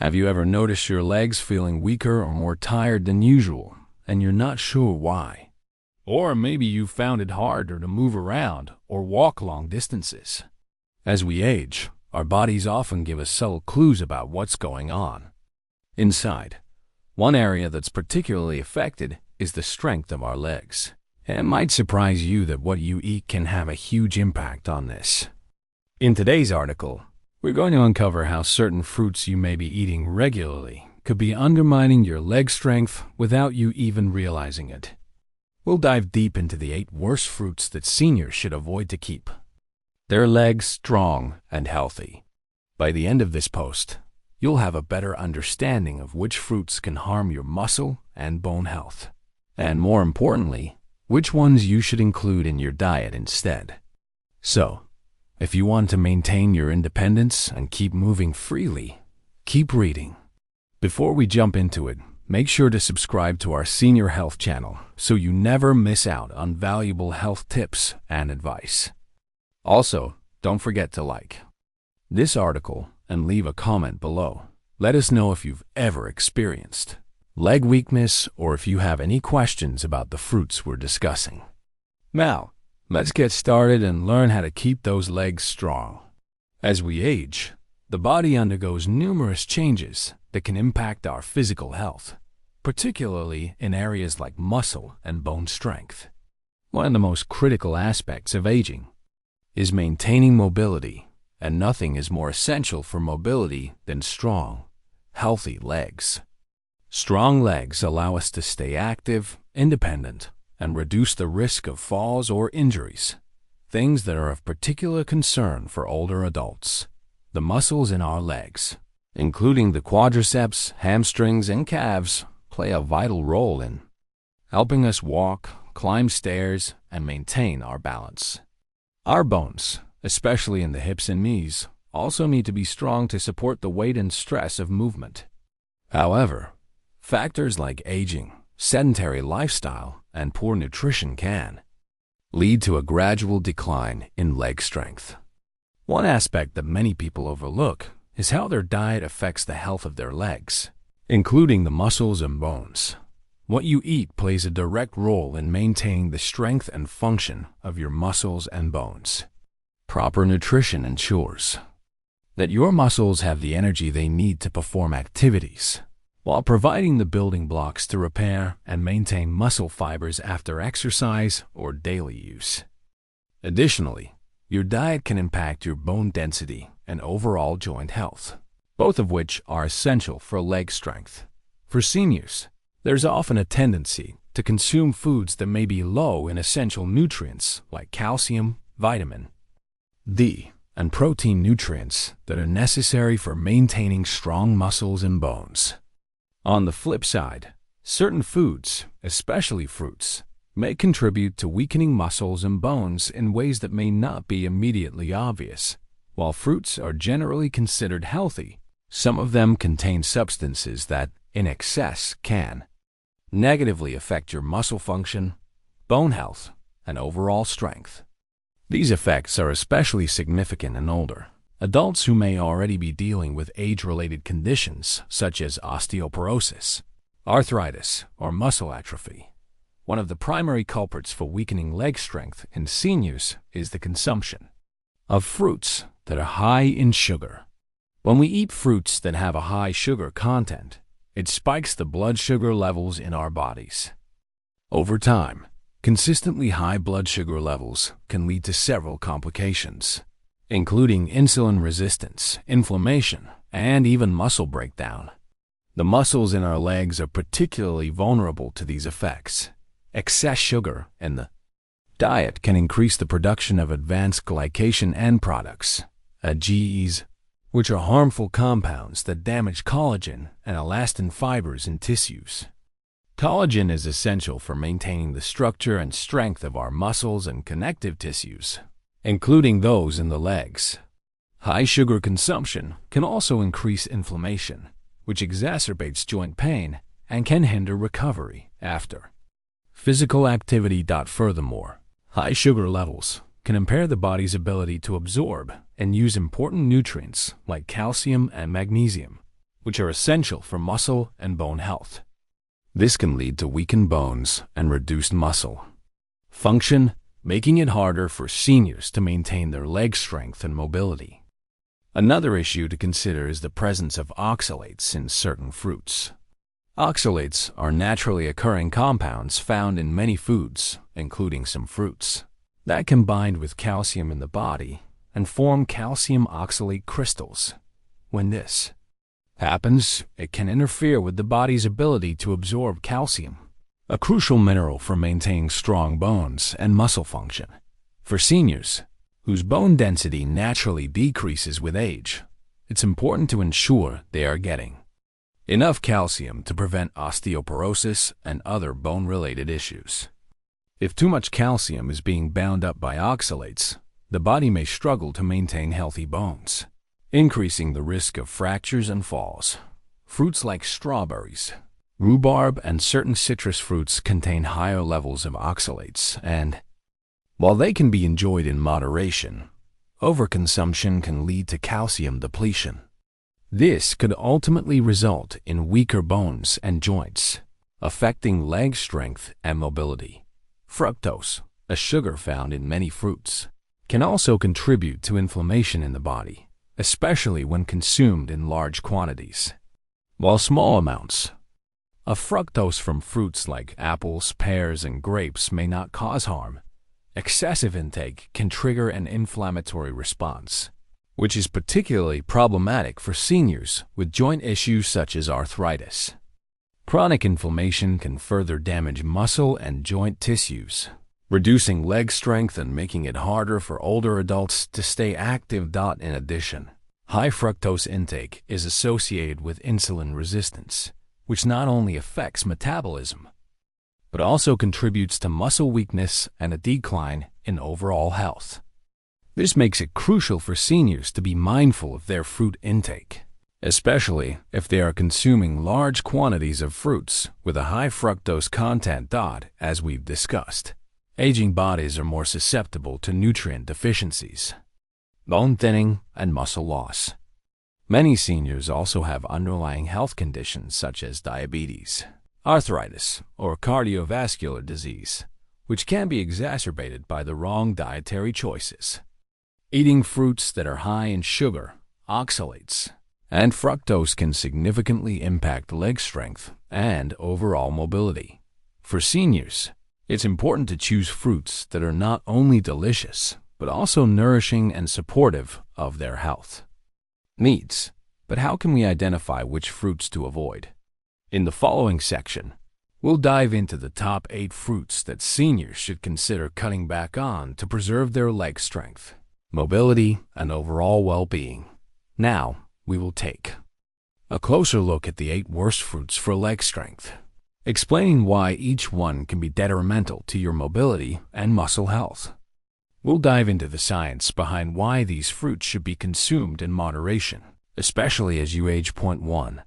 Have you ever noticed your legs feeling weaker or more tired than usual, and you're not sure why? Or maybe you found it harder to move around or walk long distances. As we age, our bodies often give us subtle clues about what's going on. Inside, one area that's particularly affected is the strength of our legs. And it might surprise you that what you eat can have a huge impact on this. In today's article, we're going to uncover how certain fruits you may be eating regularly could be undermining your leg strength without you even realizing it. We'll dive deep into the 8 worst fruits that seniors should avoid to keep their legs strong and healthy. By the end of this post, you'll have a better understanding of which fruits can harm your muscle and bone health, and more importantly, which ones you should include in your diet instead. So, if you want to maintain your independence and keep moving freely, keep reading. Before we jump into it, make sure to subscribe to our Senior Health channel so you never miss out on valuable health tips and advice. Also, don't forget to like this article and leave a comment below. Let us know if you've ever experienced leg weakness or if you have any questions about the fruits we're discussing. Now, let's get started and learn how to keep those legs strong. As we age, the body undergoes numerous changes that can impact our physical health, particularly in areas like muscle and bone strength. One of the most critical aspects of aging is maintaining mobility, and nothing is more essential for mobility than strong, healthy legs. Strong legs allow us to stay active, independent, and reduce the risk of falls or injuries, things that are of particular concern for older adults. The muscles in our legs, including the quadriceps, hamstrings, and calves, play a vital role in helping us walk, climb stairs, and maintain our balance. Our bones, especially in the hips and knees, also need to be strong to support the weight and stress of movement. However, factors like aging, sedentary lifestyle, and poor nutrition can lead to a gradual decline in leg strength. One aspect that many people overlook is how their diet affects the health of their legs, including the muscles and bones. What you eat plays a direct role in maintaining the strength and function of your muscles and bones. Proper nutrition ensures that your muscles have the energy they need to perform activities, while providing the building blocks to repair and maintain muscle fibers after exercise or daily use. Additionally, your diet can impact your bone density and overall joint health, both of which are essential for leg strength. For seniors, there's often a tendency to consume foods that may be low in essential nutrients like calcium, vitamin D, and protein nutrients that are necessary for maintaining strong muscles and bones. On the flip side, certain foods, especially fruits, may contribute to weakening muscles and bones in ways that may not be immediately obvious. While fruits are generally considered healthy, some of them contain substances that, in excess, can negatively affect your muscle function, bone health, and overall strength. These effects are especially significant in older adults who may already be dealing with age-related conditions such as osteoporosis, arthritis, or muscle atrophy. One of the primary culprits for weakening leg strength in seniors is the consumption of fruits that are high in sugar. When we eat fruits that have a high sugar content, it spikes the blood sugar levels in our bodies. Over time, consistently high blood sugar levels can lead to several complications, including insulin resistance, inflammation, and even muscle breakdown. The muscles in our legs are particularly vulnerable to these effects. Excess sugar in the diet can increase the production of advanced glycation end products, AGEs, which are harmful compounds that damage collagen and elastin fibers in tissues. Collagen is essential for maintaining the structure and strength of our muscles and connective tissues, including those in the legs. High sugar consumption can also increase inflammation, which exacerbates joint pain and can hinder recovery after physical activity. Furthermore, high sugar levels can impair the body's ability to absorb and use important nutrients like calcium and magnesium, which are essential for muscle and bone health. This can lead to weakened bones and reduced muscle function, making it harder for seniors to maintain their leg strength and mobility. Another issue to consider is the presence of oxalates in certain fruits. Oxalates are naturally occurring compounds found in many foods, including some fruits, that can bind with calcium in the body and form calcium oxalate crystals. When this happens, it can interfere with the body's ability to absorb calcium, a crucial mineral for maintaining strong bones and muscle function. For seniors, whose bone density naturally decreases with age, it's important to ensure they are getting enough calcium to prevent osteoporosis and other bone-related issues. If too much calcium is being bound up by oxalates, the body may struggle to maintain healthy bones, increasing the risk of fractures and falls. Fruits like strawberries, rhubarb, and certain citrus fruits contain higher levels of oxalates, and while they can be enjoyed in moderation, overconsumption can lead to calcium depletion. This could ultimately result in weaker bones and joints, affecting leg strength and mobility. Fructose, a sugar found in many fruits, can also contribute to inflammation in the body, especially when consumed in large quantities. While small amounts of fructose from fruits like apples, pears, and grapes may not cause harm, excessive intake can trigger an inflammatory response, which is particularly problematic for seniors with joint issues such as arthritis. Chronic inflammation can further damage muscle and joint tissues, reducing leg strength and making it harder for older adults to stay active. In addition, high fructose intake is associated with insulin resistance, which not only affects metabolism, but also contributes to muscle weakness and a decline in overall health. This makes it crucial for seniors to be mindful of their fruit intake, especially if they are consuming large quantities of fruits with a high fructose content. As we've discussed, aging bodies are more susceptible to nutrient deficiencies, bone thinning, and muscle loss. Many seniors also have underlying health conditions such as diabetes, arthritis, or cardiovascular disease, which can be exacerbated by the wrong dietary choices. Eating fruits that are high in sugar, oxalates, and fructose can significantly impact leg strength and overall mobility. For seniors, it's important to choose fruits that are not only delicious, but also nourishing and supportive of their health needs. But how can we identify which fruits to avoid? In the following section, we'll dive into the top 8 fruits that seniors should consider cutting back on to preserve their leg strength, mobility, and overall well-being. Now, we will take a closer look at the 8 worst fruits for leg strength, explaining why each one can be detrimental to your mobility and muscle health. We'll dive into the science behind why these fruits should be consumed in moderation, especially as you age. 1.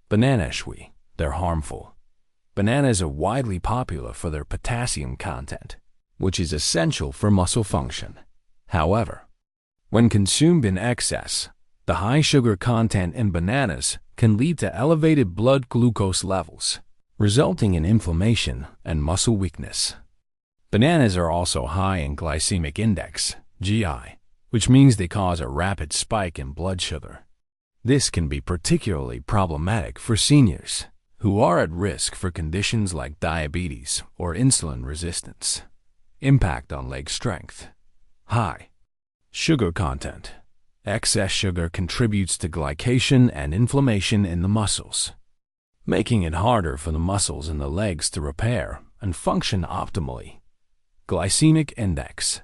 Banana shui. They're harmful. Bananas are widely popular for their potassium content, which is essential for muscle function. However, when consumed in excess, the high sugar content in bananas can lead to elevated blood glucose levels, resulting in inflammation and muscle weakness. Bananas are also high in glycemic index, GI, which means they cause a rapid spike in blood sugar. This can be particularly problematic for seniors who are at risk for conditions like diabetes or insulin resistance. Impact on leg strength. High sugar content. Excess sugar contributes to glycation and inflammation in the muscles, making it harder for the muscles in the legs to repair and function optimally. Glycemic index.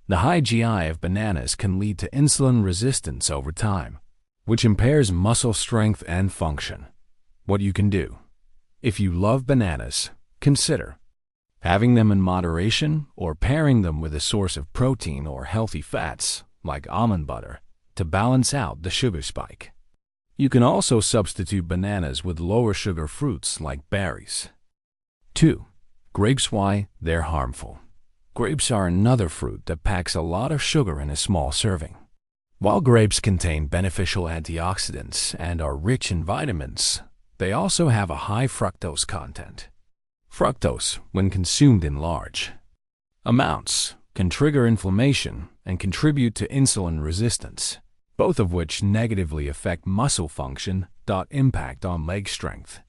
The high GI of bananas can lead to insulin resistance over time, which impairs muscle strength and function. What you can do. If you love bananas, consider having them in moderation or pairing them with a source of protein or healthy fats, like almond butter, to balance out the sugar spike. You can also substitute bananas with lower sugar fruits like berries. 2. Grapes. Why they're harmful. Grapes are another fruit that packs a lot of sugar in a small serving. While grapes contain beneficial antioxidants and are rich in vitamins, they also have a high fructose content. Fructose, when consumed in large amounts, can trigger inflammation and contribute to insulin resistance, both of which negatively affect muscle function. Impact on leg strength.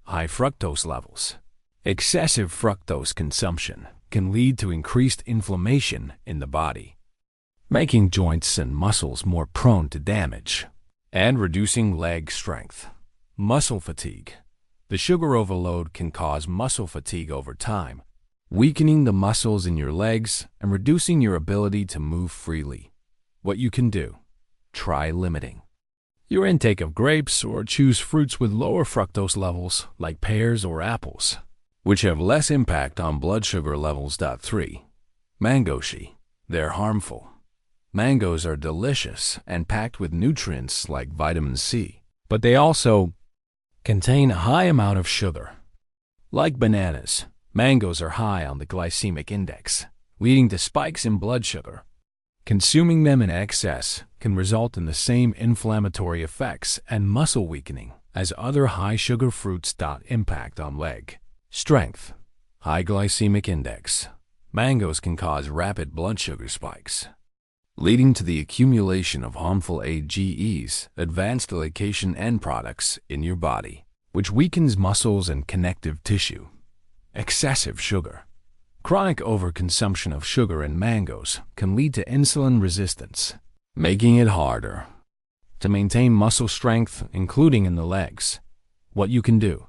High fructose levels. Excessive fructose consumption can lead to increased inflammation in the body, making joints and muscles more prone to damage, and reducing leg strength. Muscle fatigue. The sugar overload can cause muscle fatigue over time, weakening the muscles in your legs and reducing your ability to move freely. What you can do: try limiting your intake of grapes or choose fruits with lower fructose levels like pears or apples, which have less impact on blood sugar levels. 3. Mangoshi. They're harmful. Mangoes are delicious and packed with nutrients like vitamin C, but they also contain a high amount of sugar. Like bananas, mangoes are high on the glycemic index, leading to spikes in blood sugar. Consuming them in excess can result in the same inflammatory effects and muscle weakening as other high-sugar fruits. Impact on leg strength. High glycemic index. Mangoes can cause rapid blood sugar spikes, leading to the accumulation of harmful AGEs, advanced glycation end products, in your body, which weakens muscles and connective tissue. Excessive sugar. Chronic overconsumption of sugar in mangoes can lead to insulin resistance, making it harder to maintain muscle strength, including in the legs. What you can do: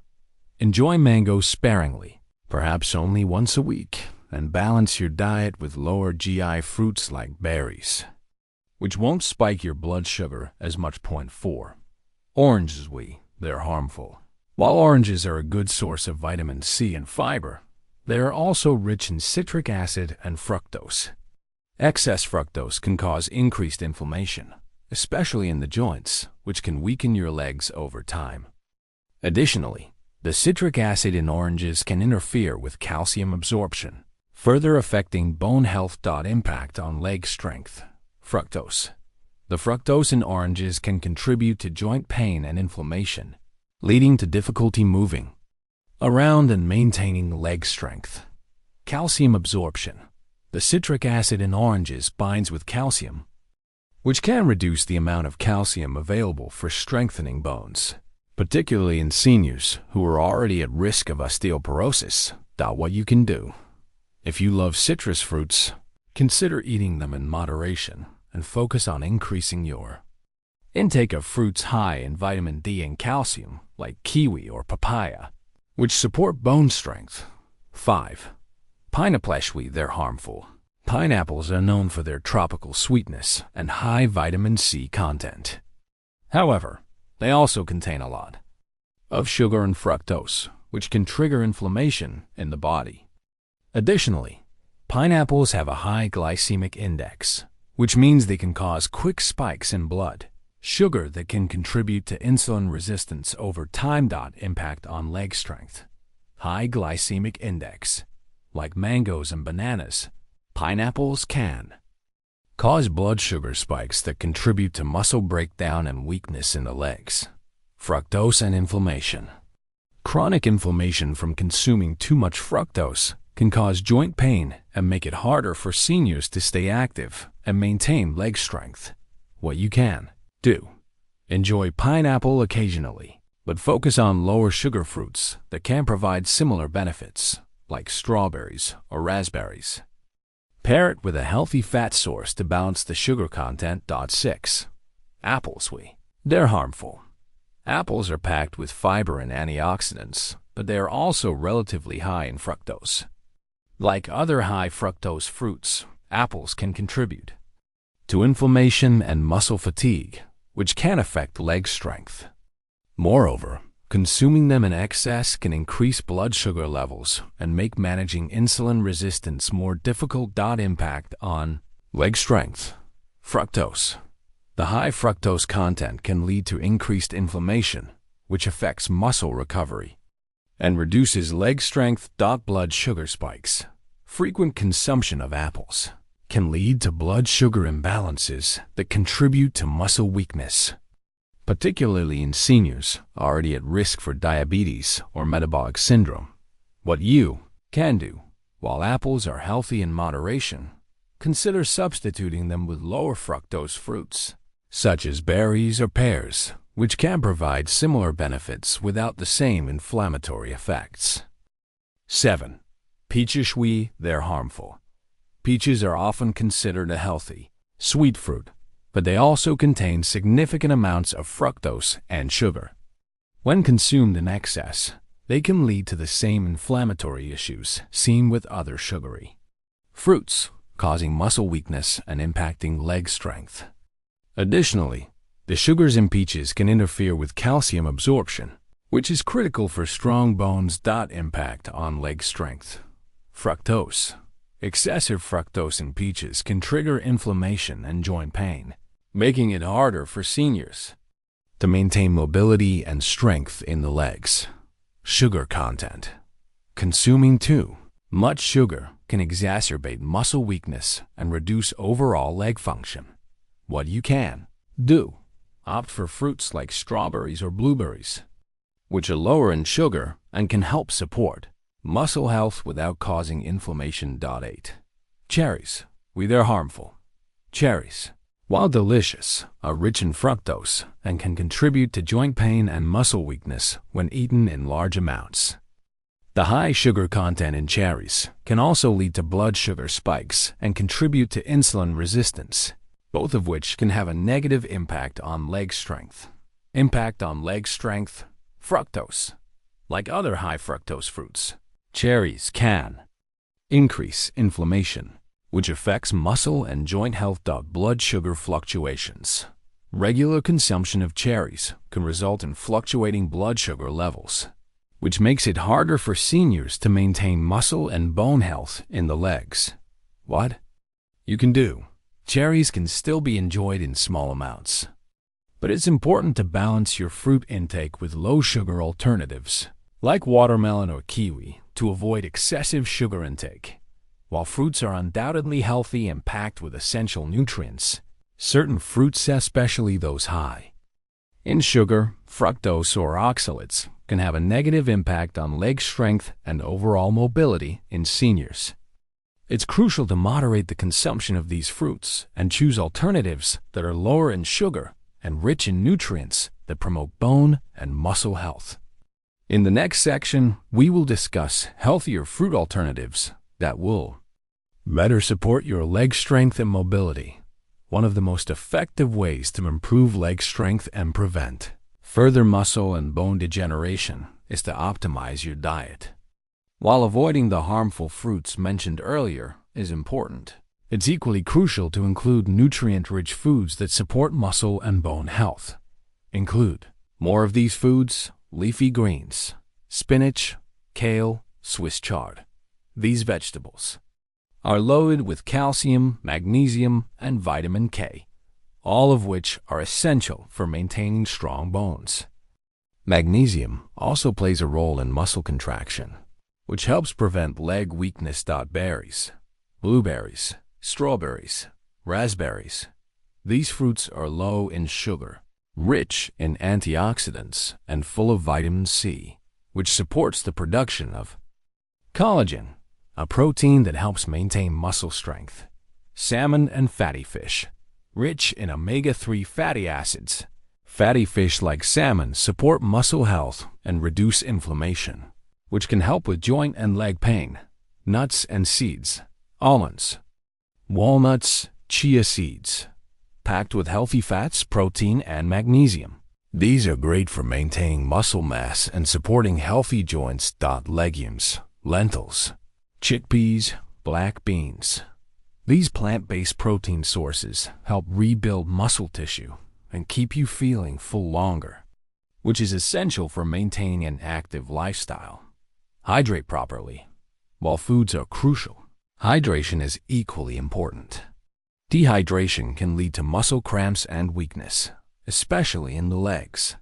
enjoy mangoes sparingly, perhaps only once a week, and balance your diet with lower GI fruits like berries, which won't spike your blood sugar as much. 4. Oranges. They're harmful. While oranges are a good source of vitamin C and fiber, they are also rich in citric acid and fructose. Excess fructose can cause increased inflammation, especially in the joints, which can weaken your legs over time. Additionally, the citric acid in oranges can interfere with calcium absorption, further affecting bone health. Impact on leg strength. Fructose. The fructose in oranges can contribute to joint pain and inflammation, leading to difficulty moving around and maintaining leg strength. Calcium absorption. The citric acid in oranges binds with calcium, which can reduce the amount of calcium available for strengthening bones, particularly in seniors who are already at risk of osteoporosis. What you can do: if you love citrus fruits, consider eating them in moderation and focus on increasing your intake of fruits high in vitamin D and calcium, like kiwi or papaya, which support bone strength. 5. Pineapple. They're harmful. Pineapples are known for their tropical sweetness and high vitamin C content. However, they also contain a lot of sugar and fructose, which can trigger inflammation in the body. Additionally, pineapples have a high glycemic index, which means they can cause quick spikes in blood sugar that can contribute to insulin resistance over time. Impact on leg strength. High glycemic index. Like mangoes and bananas, pineapples can cause blood sugar spikes that contribute to muscle breakdown and weakness in the legs. Fructose and inflammation. Chronic inflammation from consuming too much fructose can cause joint pain and make it harder for seniors to stay active and maintain leg strength. What you can do: enjoy pineapple occasionally, but focus on lower sugar fruits that can provide similar benefits, like strawberries or raspberries. Pair it with a healthy fat source to balance the sugar content. 6. Apples. They're harmful. Apples are packed with fiber and antioxidants, but they are also relatively high in fructose. Like other high fructose fruits, apples can contribute to inflammation and muscle fatigue, which can affect leg strength. Moreover, consuming them in excess can increase blood sugar levels and make managing insulin resistance more difficult. Impact on leg strength. Fructose. The high fructose content can lead to increased inflammation, which affects muscle recovery and reduces leg strength. Blood sugar spikes. Frequent consumption of apples can lead to blood sugar imbalances that contribute to muscle weakness, particularly in seniors already at risk for diabetes or metabolic syndrome. What you can do, while apples are healthy in moderation, consider substituting them with lower fructose fruits, such as berries or pears, which can provide similar benefits without the same inflammatory effects. 7. Peaches. They're harmful. Peaches are often considered a healthy, sweet fruit, but they also contain significant amounts of fructose and sugar. When consumed in excess, they can lead to the same inflammatory issues seen with other sugary fruits, causing muscle weakness and impacting leg strength. Additionally, the sugars in peaches can interfere with calcium absorption, which is critical for strong bones. Impact on leg strength. Fructose. Excessive fructose in peaches can trigger inflammation and joint pain, making it harder for seniors to maintain mobility and strength in the legs. Sugar content. Consuming too much sugar can exacerbate muscle weakness and reduce overall leg function. What you can do: opt for fruits like strawberries or blueberries, which are lower in sugar and can help support muscle health without causing inflammation. 8. Cherries. They're harmful. Cherries, while delicious, are rich in fructose and can contribute to joint pain and muscle weakness when eaten in large amounts. The high sugar content in cherries can also lead to blood sugar spikes and contribute to insulin resistance, both of which can have a negative impact on leg strength. Impact on leg strength. Fructose. Like other high fructose fruits, cherries can increase inflammation, which affects muscle and joint health. Blood sugar fluctuations. Regular consumption of cherries can result in fluctuating blood sugar levels, which makes it harder for seniors to maintain muscle and bone health in the legs. What you can do: cherries can still be enjoyed in small amounts, but it's important to balance your fruit intake with low-sugar alternatives, like watermelon or kiwi, to avoid excessive sugar intake. While fruits are undoubtedly healthy and packed with essential nutrients, certain fruits, especially those high in sugar, fructose, or oxalates, can have a negative impact on leg strength and overall mobility in seniors. It's crucial to moderate the consumption of these fruits and choose alternatives that are lower in sugar and rich in nutrients that promote bone and muscle health. In the next section, we will discuss healthier fruit alternatives that will better support your leg strength and mobility. One of the most effective ways to improve leg strength and prevent further muscle and bone degeneration is to optimize your diet. While avoiding the harmful fruits mentioned earlier is important, it's equally crucial to include nutrient-rich foods that support muscle and bone health. Include more of these foods: leafy greens, spinach, kale, Swiss chard. These vegetables are loaded with calcium, magnesium, and vitamin K, all of which are essential for maintaining strong bones. Magnesium also plays a role in muscle contraction, which helps prevent leg weakness. Berries, blueberries, strawberries, raspberries. These fruits are low in sugar, rich in antioxidants, and full of vitamin C, which supports the production of collagen, a protein that helps maintain muscle strength. Salmon and fatty fish, rich in omega-3 fatty acids. Fatty fish like salmon support muscle health and reduce inflammation, which can help with joint and leg pain. Nuts and seeds, almonds, walnuts, chia seeds, packed with healthy fats, protein, and magnesium. These are great for maintaining muscle mass and supporting healthy joints. Legumes, lentils, chickpeas, black beans. These plant-based protein sources help rebuild muscle tissue and keep you feeling full longer, which is essential for maintaining an active lifestyle. Hydrate properly. While foods are crucial, hydration is equally important. Dehydration can lead to muscle cramps and weakness, especially in the legs.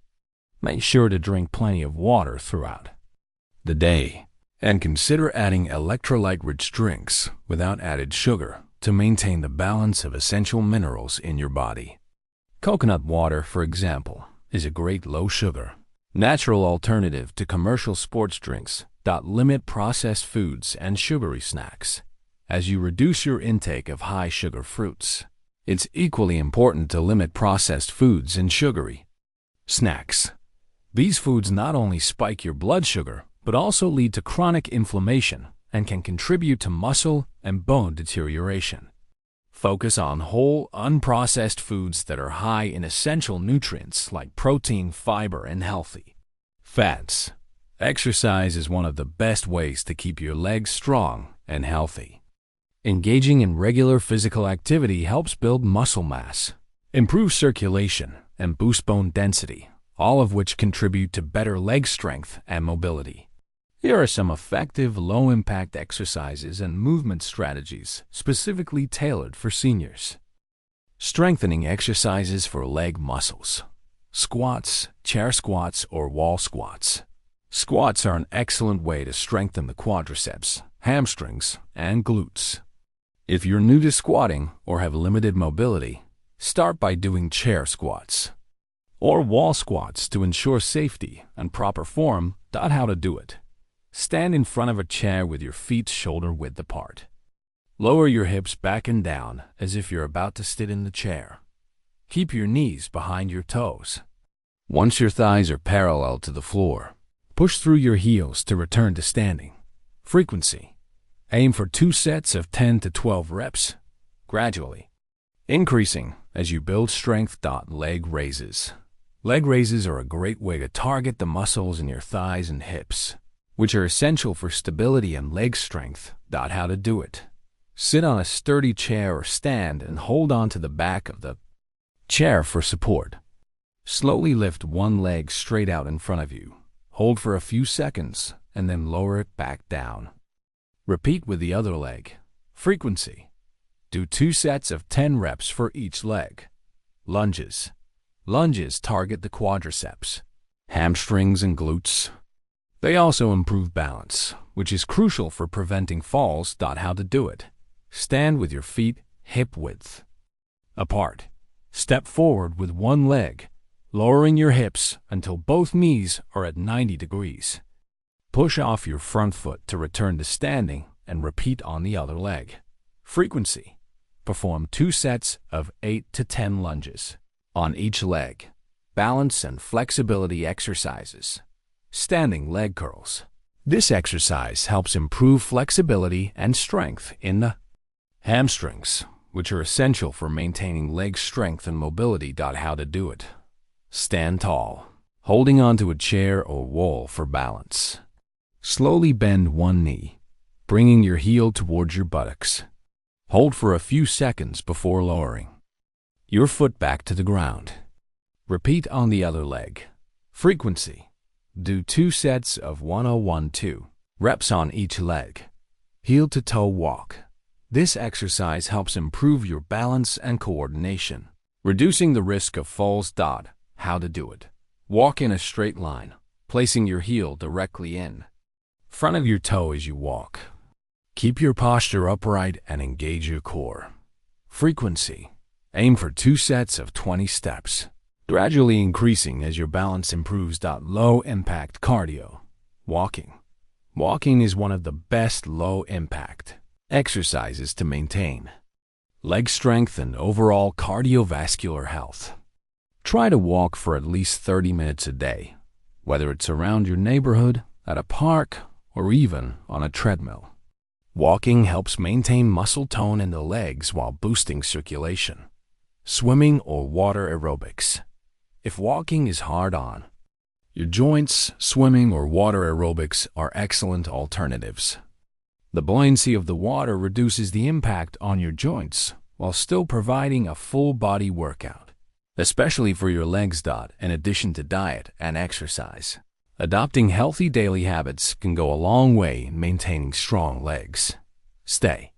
Make sure to drink plenty of water throughout the day, and consider adding electrolyte-rich drinks without added sugar, to maintain the balance of essential minerals in your body. Coconut water, for example, is a great low-sugar, natural alternative to commercial sports drinks that limit processed foods and sugary snacks. As you reduce your intake of high-sugar fruits, it's equally important to limit processed foods and sugary snacks. These foods not only spike your blood sugar, but also lead to chronic inflammation and can contribute to muscle and bone deterioration. Focus on whole, unprocessed foods that are high in essential nutrients like protein, fiber, and healthy fats. Exercise is one of the best ways to keep your legs strong and healthy. Engaging in regular physical activity helps build muscle mass, improve circulation, and boost bone density, all of which contribute to better leg strength and mobility. Here are some effective, low-impact exercises and movement strategies specifically tailored for seniors. Strengthening exercises for leg muscles. Squats, chair squats, or wall squats. Squats are an excellent way to strengthen the quadriceps, hamstrings, and glutes. If you're new to squatting or have limited mobility, start by doing chair squats or wall squats to ensure safety and proper form. How to do it. Stand in front of a chair with your feet shoulder-width apart. Lower your hips back and down as if you're about to sit in the chair. Keep your knees behind your toes. Once your thighs are parallel to the floor, push through your heels to return to standing. Frequency. Aim for 2 sets of 10 to 12 reps, gradually increasing as you build strength. Leg raises. Leg raises are a great way to target the muscles in your thighs and hips, which are essential for stability and leg strength. How to do it. Sit on a sturdy chair or stand and hold on to the back of the chair for support. Slowly lift one leg straight out in front of you. Hold for a few seconds and then lower it back down. Repeat with the other leg. Frequency. Do 2 sets of 10 reps for each leg. Lunges. Lunges target the quadriceps, hamstrings, and glutes. They also improve balance, which is crucial for preventing falls. How to do it. Stand with your feet hip-width apart. Step forward with one leg, lowering your hips until both knees are at 90 degrees. Push off your front foot to return to standing and repeat on the other leg. Frequency. Perform 2 sets of 8 to 10 lunges on each leg. Balance and flexibility exercises. Standing leg curls. This exercise helps improve flexibility and strength in the hamstrings, which are essential for maintaining leg strength and mobility. How to do it. Stand tall, holding onto a chair or wall for balance. Slowly bend one knee, bringing your heel towards your buttocks. Hold for a few seconds before lowering your foot back to the ground. Repeat on the other leg. Frequency. Do 2 sets of 1-0-1-2 reps on each leg. Heel to toe walk. This exercise helps improve your balance and coordination, reducing the risk of falls. How to do it. Walk in a straight line, placing your heel directly in front of your toe as you walk. Keep your posture upright and engage your core. Frequency. Aim for 2 sets of 20 steps, gradually increasing as your balance improves. Low-impact cardio. Walking. Walking is one of the best low-impact exercises to maintain leg strength and overall cardiovascular health. Try to walk for at least 30 minutes a day, whether it's around your neighborhood, at a park, or even on a treadmill. Walking helps maintain muscle tone in the legs while boosting circulation. Swimming or water aerobics. If walking is hard on your joints, swimming or water aerobics are excellent alternatives. The buoyancy of the water reduces the impact on your joints while still providing a full-body workout, especially for your legs. In addition to diet and exercise, adopting healthy daily habits can go a long way in maintaining strong legs. Stay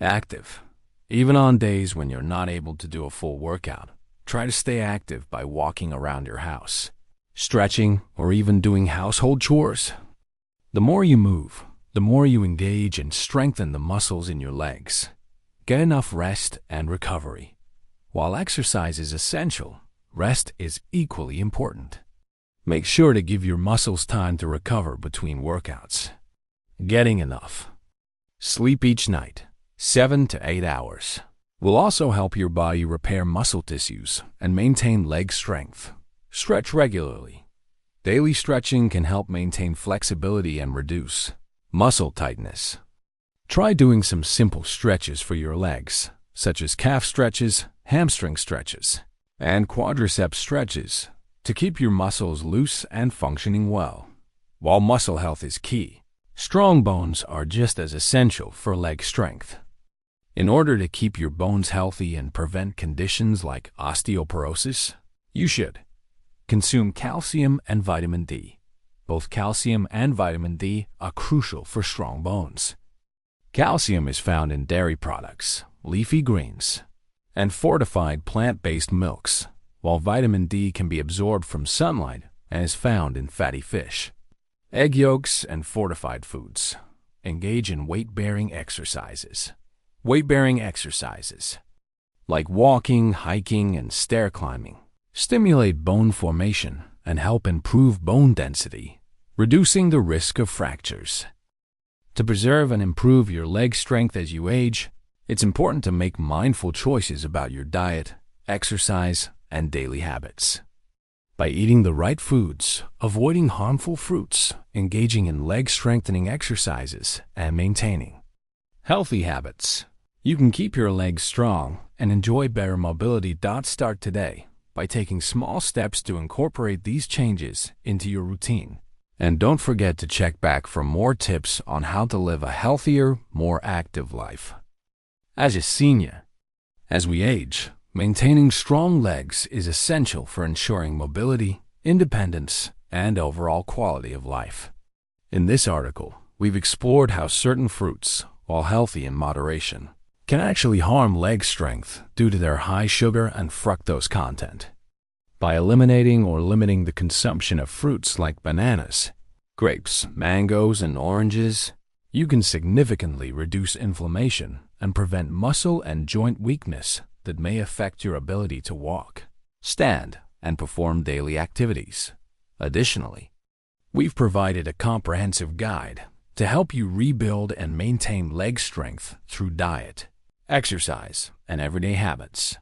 active. Even on days when you're not able to do a full workout, try to stay active by walking around your house, stretching, or even doing household chores. The more you move, the more you engage and strengthen the muscles in your legs. Get enough rest and recovery. While exercise is essential, rest is equally important. Make sure to give your muscles time to recover between workouts. Getting enough sleep each night, 7 to 8 hours, will also help your body repair muscle tissues and maintain leg strength. Stretch regularly. Daily stretching can help maintain flexibility and reduce muscle tightness. Try doing some simple stretches for your legs, such as calf stretches, hamstring stretches, and quadricep stretches to keep your muscles loose and functioning well. While muscle health is key, strong bones are just as essential for leg strength. In order to keep your bones healthy and prevent conditions like osteoporosis, you should consume calcium and vitamin D. Both calcium and vitamin D are crucial for strong bones. Calcium is found in dairy products, leafy greens, and fortified plant-based milks, while vitamin D can be absorbed from sunlight and is found in fatty fish. Egg yolks and fortified foods. Engage in weight-bearing exercises. Weight-bearing exercises, like walking, hiking, and stair climbing, stimulate bone formation and help improve bone density, reducing the risk of fractures. To preserve and improve your leg strength as you age, it's important to make mindful choices about your diet, exercise, and daily habits. By eating the right foods, avoiding harmful fruits, engaging in leg-strengthening exercises, and maintaining healthy habits, you can keep your legs strong and enjoy better mobility. Start today by taking small steps to incorporate these changes into your routine. And don't forget to check back for more tips on how to live a healthier, more active life. As a senior, as we age, maintaining strong legs is essential for ensuring mobility, independence, and overall quality of life. In this article, we've explored how certain fruits, while healthy in moderation, can actually harm leg strength due to their high sugar and fructose content. By eliminating or limiting the consumption of fruits like bananas, grapes, mangoes, and oranges, you can significantly reduce inflammation and prevent muscle and joint weakness that may affect your ability to walk, stand, and perform daily activities. Additionally, we've provided a comprehensive guide to help you rebuild and maintain leg strength through diet, exercise, and everyday habits.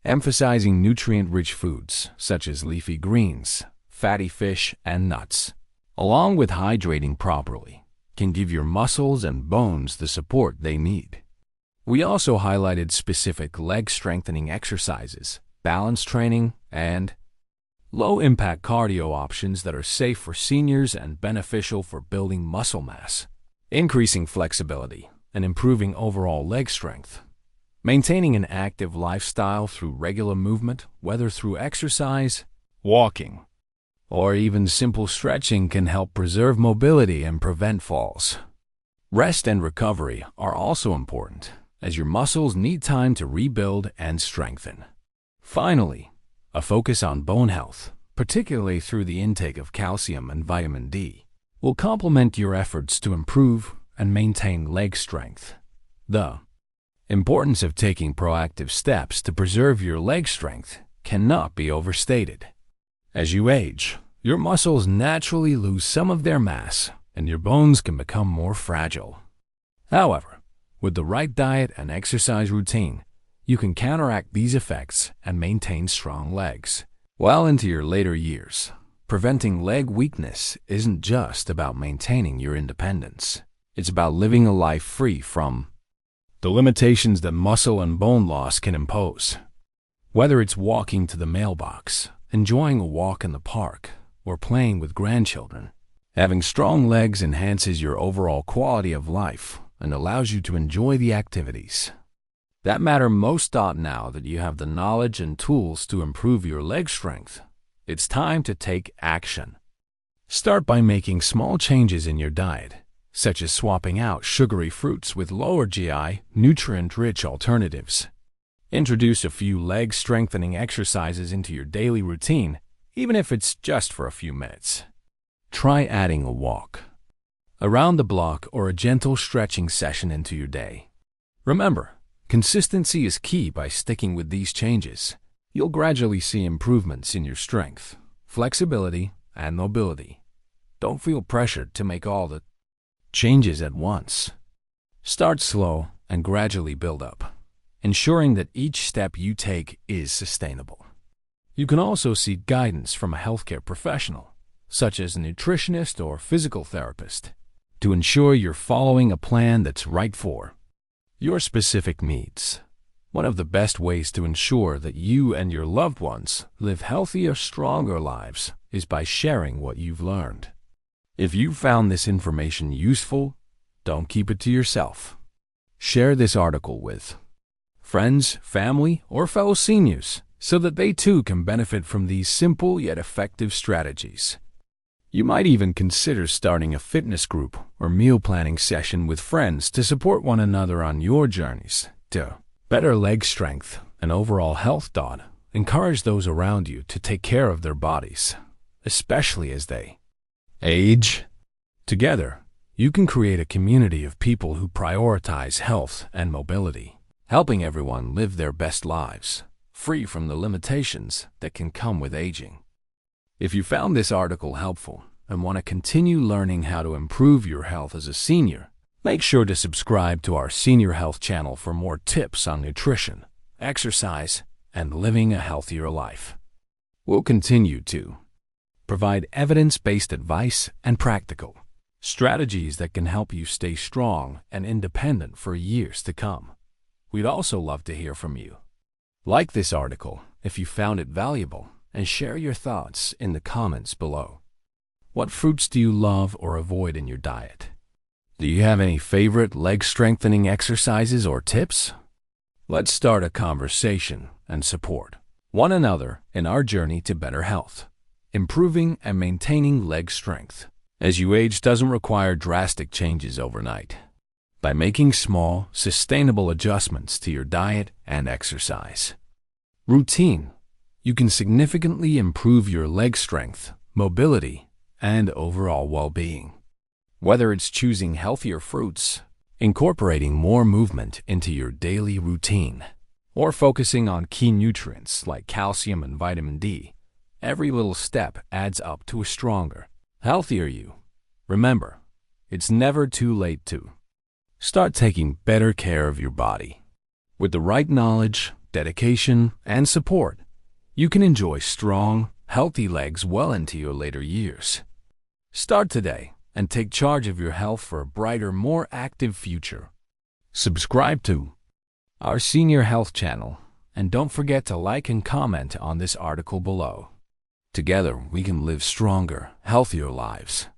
Emphasizing nutrient-rich foods such as leafy greens, fatty fish, and nuts, along with hydrating properly, can give your muscles and bones the support they need. We also highlighted specific leg-strengthening exercises, balance training, and low-impact cardio options that are safe for seniors and beneficial for building muscle mass, increasing flexibility, and improving overall leg strength. Maintaining an active lifestyle through regular movement, whether through exercise, walking, or even simple stretching, can help preserve mobility and prevent falls. Rest and recovery are also important, as your muscles need time to rebuild and strengthen. Finally, a focus on bone health, particularly through the intake of calcium and vitamin D, will complement your efforts to improve and maintain leg strength. The importance of taking proactive steps to preserve your leg strength cannot be overstated. As you age, your muscles naturally lose some of their mass, and your bones can become more fragile. However, with the right diet and exercise routine, you can counteract these effects and maintain strong legs well into your later years. Preventing leg weakness isn't just about maintaining your independence. It's about living a life free from the limitations that muscle and bone loss can impose. Whether it's walking to the mailbox, enjoying a walk in the park, or playing with grandchildren, having strong legs enhances your overall quality of life and allows you to enjoy the activities that matter most. Now that you have the knowledge and tools to improve your leg strength, it's time to take action. Start by making small changes in your diet, such as swapping out sugary fruits with lower GI, nutrient-rich alternatives. Introduce a few leg-strengthening exercises into your daily routine, even if it's just for a few minutes. Try adding a walk around the block or a gentle stretching session into your day. Remember, Consistency is key. By sticking with these changes, you'll gradually see improvements in your strength, flexibility, and mobility. Don't feel pressured to make all the changes at once. Start slow and gradually build up, ensuring that each step you take is sustainable. You can also seek guidance from a healthcare professional, such as a nutritionist or physical therapist, to ensure you're following a plan that's right for your specific needs. One of the best ways to ensure that you and your loved ones live healthier, stronger lives is by sharing what you've learned. If you found this information useful, don't keep it to yourself. Share this article with friends, family, or fellow seniors so that they too can benefit from these simple yet effective strategies. You might even consider starting a fitness group or meal planning session with friends to support one another on your journeys to better leg strength and overall health. Encourage those around you to take care of their bodies, especially as they age. Together, you can create a community of people who prioritize health and mobility, helping everyone live their best lives, free from the limitations that can come with aging. If you found this article helpful and want to continue learning how to improve your health as a senior, make sure to subscribe to our Senior Health channel for more tips on nutrition, exercise, and living a healthier life. We'll continue to provide evidence-based advice and practical strategies that can help you stay strong and independent for years to come. We'd also love to hear from you. Like this article if you found it valuable, and share your thoughts in the comments below. What fruits do you love or avoid in your diet? Do you have any favorite leg-strengthening exercises or tips? Let's start a conversation and support one another in our journey to better health, improving and maintaining leg strength. As you age doesn't require drastic changes overnight. By making small, sustainable adjustments to your diet and exercise routine, you can significantly improve your leg strength, mobility, and overall well-being. Whether it's choosing healthier fruits, incorporating more movement into your daily routine, or focusing on key nutrients like calcium and vitamin D, every little step adds up to a stronger, healthier you. Remember, it's never too late to start taking better care of your body. With the right knowledge, dedication, and support, you can enjoy strong, healthy legs well into your later years. Start today and take charge of your health for a brighter, more active future. Subscribe to our Senior Health channel, and don't forget to like and comment on this article below. Together, we can live stronger, healthier lives.